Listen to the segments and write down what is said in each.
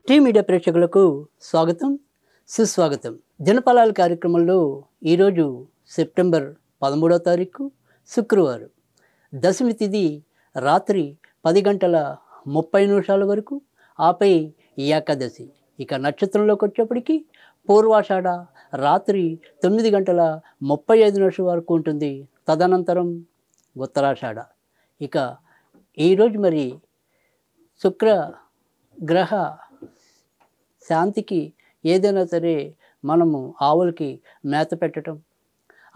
Tea media ప్రేక్షకులకు స్వాగతం, సుస్వాగతం. జనపలాల కార్యక్రమంలో ఈరోజు సెప్టెంబర్ 13వ తారీఖు శుక్రవారం. దశమి తిథి రాత్రి 10 గంటల 30 నిమిషాల వరకు, ఆపై ఏకాదశి. ఇక నక్షత్రంలోకి వచ్చేప్పటికి పూర్వాషాఢ రాత్రి 9 గంటల 35 నిమిషాల వరకు ఉంటుంది. తదనంతరం ఉత్తరాషాఢ. ఇక ఈరోజు మరి శుక్ర గ్రహ శాంతికి ఏదైనా సరే మనము ఆవులకి మేత పెట్టడం,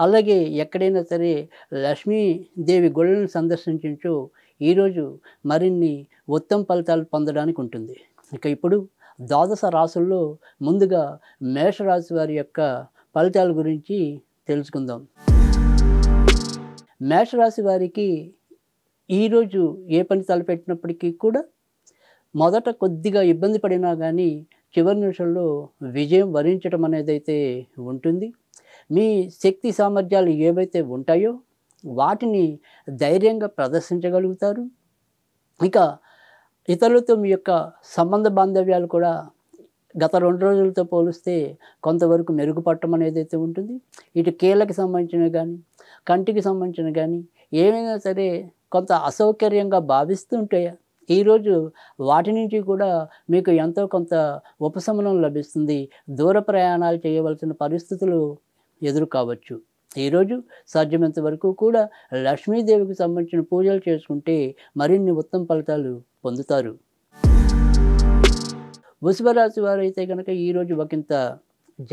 అలాగే ఎక్కడైనా సరే లక్ష్మీదేవి గుళ్ళను సందర్శించు ఈరోజు మరిన్ని ఉత్తమ ఫలితాలు పొందడానికి ఉంటుంది. ఇక ఇప్పుడు ద్వాదశ రాశుల్లో ముందుగా మేషరాశి వారి యొక్క ఫలితాల గురించి తెలుసుకుందాం. మేషరాశి వారికి ఈరోజు ఏ పని తలపెట్టినప్పటికీ కూడా మొదట కొద్దిగా ఇబ్బంది పడినా కానీ చివరి నిమిషంలో విజయం వరించడం అనేది అయితే ఉంటుంది. మీ శక్తి సామర్థ్యాలు ఏవైతే ఉంటాయో వాటిని ధైర్యంగా ప్రదర్శించగలుగుతారు. ఇక ఇతరులతో మీ యొక్క సంబంధ బాంధవ్యాలు కూడా గత 2 రోజులతో పోలిస్తే కొంతవరకు మెరుగుపడటం అనేది అయితే ఉంటుంది. ఇటు కీళ్ళకి సంబంధించినవి కానీ, కంటికి సంబంధించినవి కానీ ఏమైనా సరే కొంత అసౌకర్యంగా భావిస్తుంటే ఈరోజు వాటి నుంచి కూడా మీకు ఎంతో కొంత ఉపశమనం లభిస్తుంది. దూర ప్రయాణాలు చేయవలసిన పరిస్థితులు ఎదురు కావచ్చు. ఈరోజు సాధ్యమైనంత వరకు కూడా లక్ష్మీదేవికి సంబంధించిన పూజలు చేసుకుంటే మరిన్ని ఉత్తమ ఫలితాలు పొందుతారు. వృషభ రాశి వారైతే కనుక ఈరోజు ఒకంత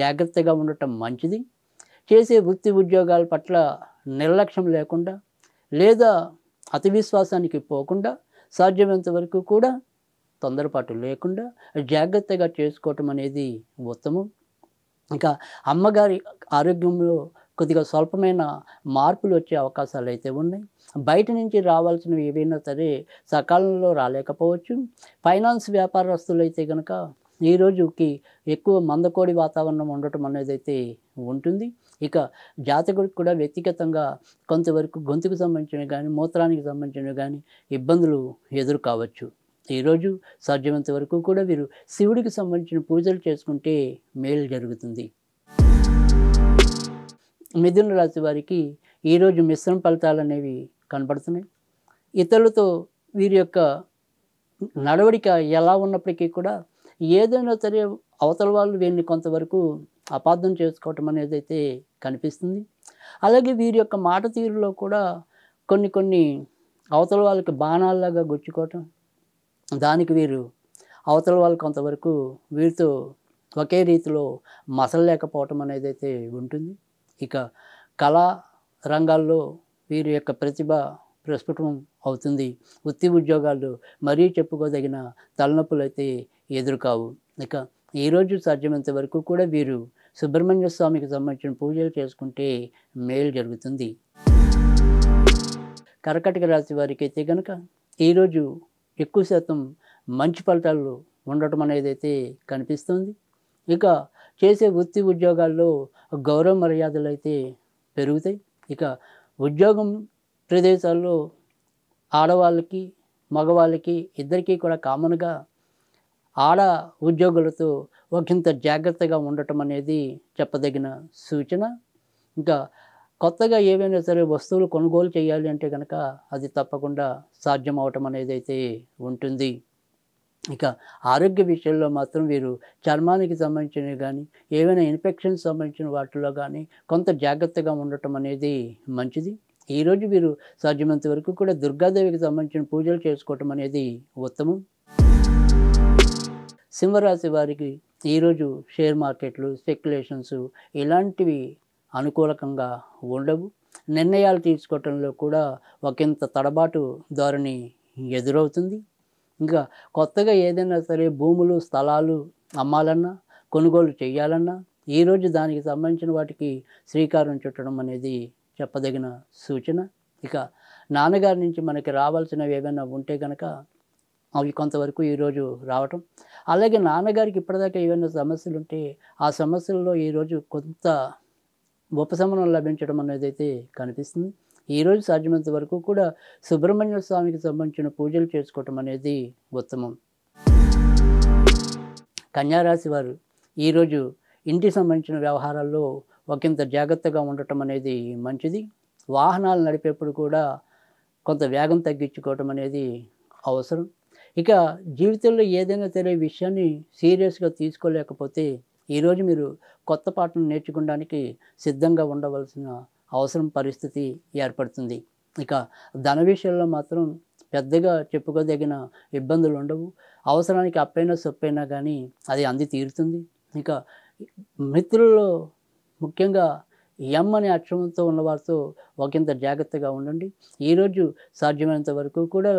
జాగ్రత్తగా ఉండటం మంచిది. చేసే వృత్తి ఉద్యోగాల పట్ల నిర్లక్ష్యం లేకుండా లేదా అతి విశ్వాసానికి పోకుండా సాధ్యమైనంత వరకు కూడా తొందరపాటు లేకుండా జాగ్రత్తగా చేసుకోవటం అనేది ఉత్తమం. ఇంకా అమ్మగారి ఆరోగ్యంలో కొద్దిగా స్వల్పమైన మార్పులు వచ్చే అవకాశాలు అయితే ఉన్నాయి. బయట నుంచి రావాల్సినవి ఏవైనా సరే సకాలంలో రాలేకపోవచ్చు. ఫైనాన్స్ వ్యాపారస్తులు అయితే కనుక ఈ రోజుకి ఎక్కువ మందకోడి వాతావరణం ఉండటం అనేది అయితే ఉంటుంది. ఇక జాతకుడికి కూడా వ్యక్తిగతంగా కొంతవరకు గొంతుకు సంబంధించినవి కానీ, మూత్రానికి సంబంధించినవి కానీ ఇబ్బందులు ఎదురు కావచ్చు. ఈరోజు సాధ్యమైనంత వరకు కూడా వీరు శివుడికి సంబంధించిన పూజలు చేసుకుంటే మేలు జరుగుతుంది. మిథున రాశి వారికి ఈరోజు మిశ్రమ ఫలితాలు అనేవి కనబడుతున్నాయి. ఇతరులతో వీరి యొక్క నడవడిక ఎలా ఉన్నప్పటికీ కూడా ఏదైనా సరే అవతల వాళ్ళు వీరిని కొంతవరకు అపార్థం చేసుకోవటం అనేది అయితే కనిపిస్తుంది. అలాగే వీరి యొక్క మాట తీరులో కూడా కొన్ని అవతల వాళ్ళకి బాణాల్లాగా గుచ్చుకోవటం, దానికి వీరు అవతల వాళ్ళు కొంతవరకు వీరితో ఒకే రీతిలో మసలలేకపోవటం అనేది అయితే ఉంటుంది. ఇక కళా రంగాల్లో వీరి యొక్క ప్రతిభ ప్రస్ఫుటం అవుతుంది. వృత్తి ఉద్యోగాలు మరీ చెప్పుకోదగిన తలనొప్పులు అయితే ఎదురుకావు. ఇక ఈరోజు సాధ్యమైనంత వరకు కూడా వీరు సుబ్రహ్మణ్య స్వామికి సంబంధించిన పూజలు చేసుకుంటే మేలు జరుగుతుంది. కర్కాటక రాశి వారికి అయితే కనుక ఈరోజు ఎక్కువ శాతం మంచి ఫలితాలు ఉండటం అనేది అయితే కనిపిస్తుంది. ఇక చేసే వృత్తి ఉద్యోగాల్లో గౌరవ మర్యాదలు అయితే పెరుగుతాయి. ఇక ఉద్యోగం ప్రదేశాల్లో ఆడవాళ్ళకి మగవాళ్ళకి ఇద్దరికీ కూడా కామన్గా ఆడ ఉద్యోగులతో ఒకంత జాగ్రత్తగా ఉండటం అనేది చెప్పదగిన సూచన. ఇంకా కొత్తగా ఏవైనా సరే వస్తువులు కొనుగోలు చేయాలి అంటే కనుక అది తప్పకుండా సాధ్యం అవటం అనేది అయితే ఉంటుంది. ఇక ఆరోగ్య విషయంలో మాత్రం వీరు చర్మానికి సంబంధించినవి కానీ, ఏవైనా ఇన్ఫెక్షన్స్ సంబంధించిన వాటిలో కానీ కొంత జాగ్రత్తగా ఉండటం అనేది మంచిది. ఈరోజు వీరు సాధ్యమైనంత వరకు కూడా దుర్గాదేవికి సంబంధించిన పూజలు చేసుకోవటం అనేది ఉత్తమం. సింహరాశి వారికి ఈరోజు షేర్ మార్కెట్లు, స్పెక్యులేషన్స్ ఇలాంటివి అనుకూలకంగా ఉండవు. నిర్ణయాలు తీసుకోవటంలో కూడా ఒకంత తడబాటు ధోరణి ఎదురవుతుంది. ఇంకా కొత్తగా ఏదైనా సరే భూములు, స్థలాలు అమ్మాలన్నా, కొనుగోలు చేయాలన్నా ఈరోజు దానికి సంబంధించిన వాటికి శ్రీకారం చుట్టడం అనేది చెప్పదగిన సూచన. ఇక నాన్నగారి నుంచి మనకి రావాల్సినవి ఏమైనా ఉంటే కనుక అవి కొంతవరకు ఈరోజు రావటం, అలాగే నాన్నగారికి ఇప్పటిదాకా ఏమైనా సమస్యలు ఉంటే ఆ సమస్యల్లో ఈరోజు కొంత ఉపశమనం లభించడం అనేది అయితే కనిపిస్తుంది. ఈరోజు సాధ్యమైనంత వరకు కూడా సుబ్రహ్మణ్య స్వామికి సంబంధించిన పూజలు చేసుకోవటం అనేది ఉత్తమం. కన్యారాశి వారు ఈరోజు ఇంటికి సంబంధించిన వ్యవహారాల్లో ఒకంత జాగ్రత్తగా ఉండటం అనేది మంచిది. వాహనాలు నడిపేప్పుడు కూడా కొంత వేగం తగ్గించుకోవటం అనేది అవసరం. ఇక జీవితంలో ఏదైనా సరే విషయాన్ని సీరియస్‌గా తీసుకోలేకపోతే ఈరోజు మీరు కొత్త పాఠం నేర్చుకోవడానికి సిద్ధంగా ఉండవలసిన అవసరం పరిస్థితి ఏర్పడుతుంది. ఇక ధన విషయంలో మాత్రం పెద్దగా చెప్పుకోదగిన ఇబ్బందులు ఉండవు. అవసరానికి అప్పైనా సొప్పైనా కానీ అది అంది తీరుతుంది. ఇక మిత్రుల్లో ముఖ్యంగా ఎం అనే అక్షరంతో ఉన్నవారితో ఒకంత జాగ్రత్తగా ఉండండి. ఈరోజు సాధ్యమైనంత వరకు కూడా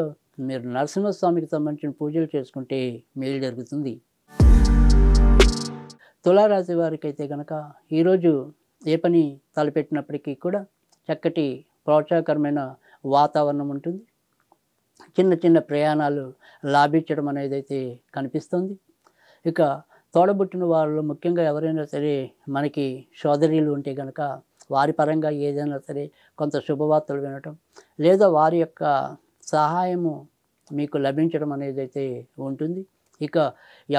మీరు నరసింహస్వామికి సంబంధించిన పూజలు చేసుకుంటే మేలు జరుగుతుంది. తులారాశి వారికైతే గనక ఈరోజు ఏ పని తలపెట్టినప్పటికీ కూడా చక్కటి ప్రోత్సాహకరమైన వాతావరణం ఉంటుంది. చిన్న చిన్న ప్రయాణాలు లాభించడం అనేదైతే కనిపిస్తుంది. ఇక తోడబుట్టిన వారిలో ముఖ్యంగా ఎవరైనా సరే మనకి సోదరీలు ఉంటే గనక వారి పరంగా ఏదైనా సరే కొంత శుభవార్తలు వినటం లేదా వారి యొక్క సహాయము మీకు లభించడం అనేదైతే ఉంటుంది. ఇక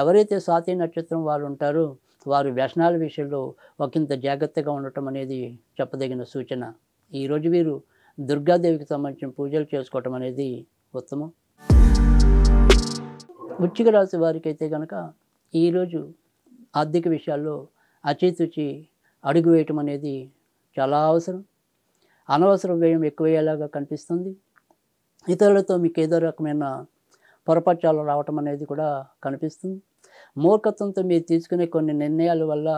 ఎవరైతే స్వాతి నక్షత్రం వారు ఉంటారో వారు వ్యసనాల విషయంలో ఒకంత జాగ్రత్తగా ఉండటం అనేది చెప్పదగిన సూచన. ఈరోజు వీరు దుర్గాదేవికి సంబంధించిన పూజలు చేసుకోవటం అనేది ఉత్తమం. వృశ్చిక రాశి వారికి అయితే కనుక ఈరోజు ఆర్థిక విషయాల్లో అచితూచి అడుగు వేయటం అనేది చాలా అవసరం. అనవసర వ్యయం ఎక్కువయ్యేలాగా కనిపిస్తుంది. ఇతరులతో మీకు ఏదో రకమైన పొరపచ్చాలు రావటం అనేది కూడా కనిపిస్తుంది. మూర్ఖత్వంతో మీరు తీసుకునే కొన్ని నిర్ణయాల వల్ల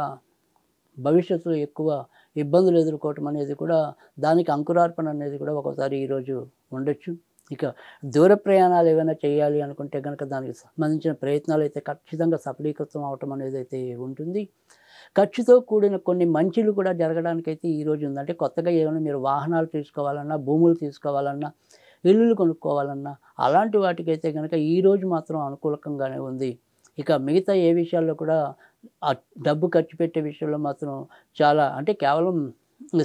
భవిష్యత్తులో ఎక్కువ ఇబ్బందులు ఎదుర్కోవటం అనేది కూడా దానికి అంకురార్పణ అనేది కూడా ఒకసారి ఈరోజు ఉండొచ్చు. ఇక దూర ప్రయాణాలు ఏమైనా చేయాలి అనుకుంటే కనుక దానికి సంబంధించిన ప్రయత్నాలు అయితే ఖచ్చితంగా సఫలీకృతం అవటం అనేది అయితే ఉంటుంది. ఖర్చుతో కూడిన కొన్ని మంచిలు కూడా జరగడానికైతే ఈరోజు ఉంది. అంటే కొత్తగా ఏమైనా మీరు వాహనాలు తీసుకోవాలన్నా, భూములు తీసుకోవాలన్నా, ఇల్లులు కొనుక్కోవాలన్నా అలాంటి వాటికైతే కనుక ఈరోజు మాత్రం అనుకూలకంగానే ఉంది. ఇక మిగతా ఏ విషయాల్లో కూడా డబ్బు ఖర్చు పెట్టే విషయంలో మాత్రం చాలా అంటే కేవలం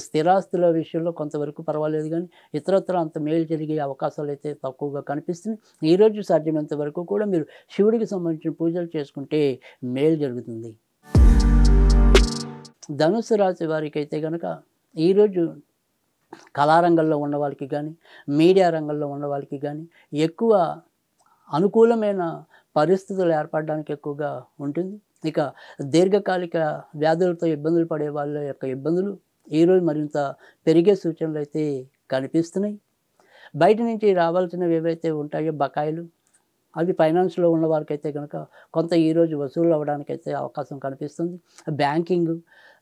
స్థిరాస్తుల విషయంలో కొంతవరకు పర్వాలేదు, కానీ ఇతరత్ర అంత మేలు జరిగే అవకాశాలు అయితే తక్కువగా కనిపిస్తున్నాయి. ఈరోజు సాధ్యమైనంత వరకు కూడా మీరు శివుడికి సంబంధించిన పూజలు చేసుకుంటే మేలు జరుగుతుంది. ధనుస్సు రాశి వారికి అయితే కనుక ఈరోజు కళారంగంలో ఉన్న వాళ్ళకి కానీ, మీడియా రంగంలో ఉన్న వాళ్ళకి కానీ ఎక్కువ అనుకూలమైన పరిస్థితులు ఏర్పడడానికి ఎక్కువగా ఉంటుంది. ఇక దీర్ఘకాలిక వ్యాధులతో ఇబ్బందులు పడే వాళ్ళ యొక్క ఇబ్బందులు ఈరోజు మరింత పెరిగే సూచనలు అయితే కనిపిస్తున్నాయి. బయట నుంచి రావాల్సినవి ఏవైతే ఉంటాయో బకాయిలు, అవి ఫైనాన్స్లో ఉన్న వారికైతే కనుక కొంత ఈరోజు వసూలు అవ్వడానికైతే అవకాశం కనిపిస్తుంది. బ్యాంకింగ్,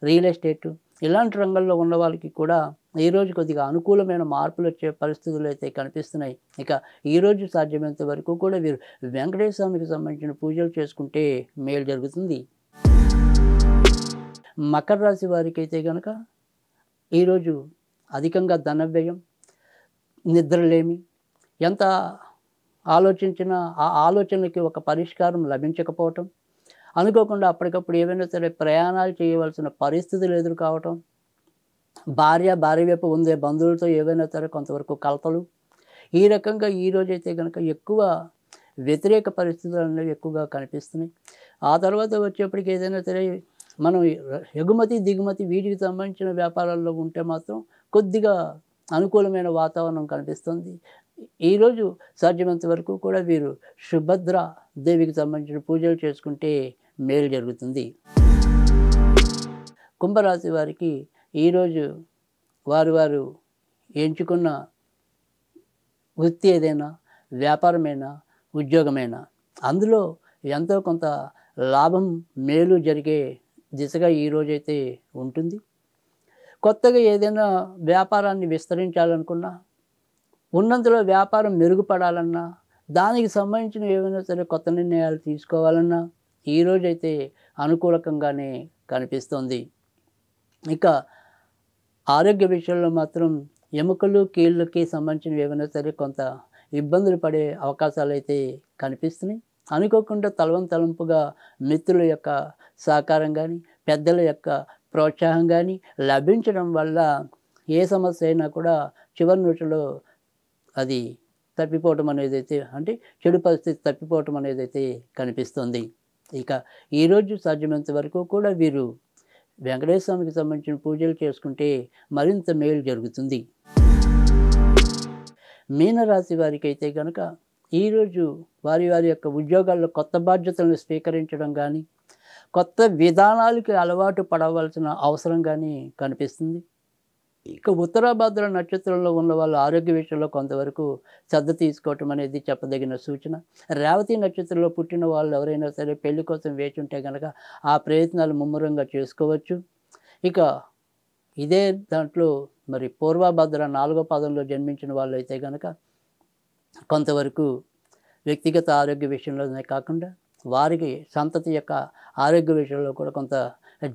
రియల్ ఎస్టేటు ఇలాంటి రంగంలో ఉన్న వాళ్ళకి కూడా ఈరోజు కొద్దిగా అనుకూలమైన మార్పులు వచ్చే పరిస్థితులు అయితే కనిపిస్తున్నాయి. ఇక ఈరోజు సాధ్యమైనంత వరకు కూడా వీరు వెంకటేశ్వర స్వామికి సంబంధించిన పూజలు చేసుకుంటే మేలు జరుగుతుంది. మకర రాశి వారికి అయితే కనుక ఈరోజు అధికంగా ధన వ్యయం, నిద్రలేమి, ఎంత ఆలోచించినా ఆ ఆలోచనకి ఒక పరిష్కారం లభించకపోవటం, అనుకోకుండా అప్పటికప్పుడు ఏవైనా సరే ప్రయాణాలు చేయవలసిన పరిస్థితులు ఎదురు కావటం, భార్య వైపు ఉండే బంధువులతో ఏవైనా సరే కొంతవరకు కలతలు, ఈ రకంగా ఈరోజైతే కనుక ఎక్కువ వ్యతిరేక పరిస్థితులు అనేవి ఎక్కువగా కనిపిస్తున్నాయి. ఆ తర్వాత వచ్చేప్పటికి ఏదైనా సరే మనం ఎగుమతి దిగుమతి వీటికి సంబంధించిన వ్యాపారాల్లో ఉంటే మాత్రం కొద్దిగా అనుకూలమైన వాతావరణం కనిపిస్తుంది. ఈరోజు సాధ్యమైనంత వరకు కూడా వీరు సుభద్ర దేవికి సంబంధించిన పూజలు చేసుకుంటే మేలు జరుగుతుంది. కుంభరాశి వారికి ఈరోజు వారు ఎంచుకున్న వృత్తి ఏదైనా, వ్యాపారమైనా, ఉద్యోగమైనా అందులో ఎంతో కొంత లాభం మేలు జరిగే దిశగా ఈరోజైతే ఉంటుంది. కొత్తగా ఏదైనా వ్యాపారాన్ని విస్తరించాలనుకున్నా, ఉన్నంతలో వ్యాపారం మెరుగుపడాలన్నా, దానికి సంబంధించిన ఏమైనా సరే కొత్త నిర్ణయాలు తీసుకోవాలన్నా ఈరోజైతే అనుకూలకంగానే కనిపిస్తుంది. ఇక ఆరోగ్య విషయంలో మాత్రం ఎముకలు, కీళ్ళకి సంబంధించినవి ఏమైనా సరే కొంత ఇబ్బందులు పడే అవకాశాలు అయితే కనిపిస్తున్నాయి. అనుకోకుండా తలంపుగా మిత్రుల యొక్క సహకారం కానీ, పెద్దల యొక్క ప్రోత్సాహం కానీ లభించడం వల్ల ఏ సమస్య అయినా కూడా చివరి నిమిషంలో అది తప్పిపోవటం అనేది అయితే అంటే చెడు పరిస్థితి తప్పిపోవటం అనేది అయితే కనిపిస్తుంది. ఇక ఈరోజు సాధ్యమైనంత వరకు కూడా వీరు వెంకటేశ్వర స్వామికి సంబంధించిన పూజలు చేసుకుంటే మరింత మేలు జరుగుతుంది. మీనరాశి వారికి అయితే కనుక ఈరోజు వారి వారి యొక్క ఉద్యోగాల్లో కొత్త బాధ్యతలను స్వీకరించడం కానీ, కొత్త విధానాలకి అలవాటు పడవలసిన అవసరం కానీ కనిపిస్తుంది. ఇక ఉత్తరాభాద్ర నక్షత్రంలో ఉన్న వాళ్ళ ఆరోగ్య విషయంలో కొంతవరకు శ్రద్ధ తీసుకోవటం అనేది చెప్పదగిన సూచన. రేవతి నక్షత్రంలో పుట్టిన వాళ్ళు ఎవరైనా సరే పెళ్లి కోసం వేచి ఉంటే కనుక ఆ ప్రయత్నాలు ముమ్మరంగా చేసుకోవచ్చు. ఇక ఇదే దాంట్లో మరి పూర్వభద్ర 4వ పాదంలో జన్మించిన వాళ్ళు అయితే కనుక కొంతవరకు వ్యక్తిగత ఆరోగ్య విషయంలోనే కాకుండా వారికి సంతతి యొక్క ఆరోగ్య విషయంలో కూడా కొంత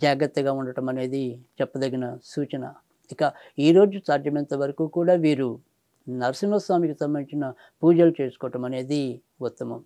జాగ్రత్తగా ఉండటం అనేది చెప్పదగిన సూచన. ఇక ఈరోజు సాధ్యమైనంత వరకు కూడా వీరు నరసింహస్వామికి సంబంధించిన పూజలు చేసుకోవటం అనేది ఉత్తమం.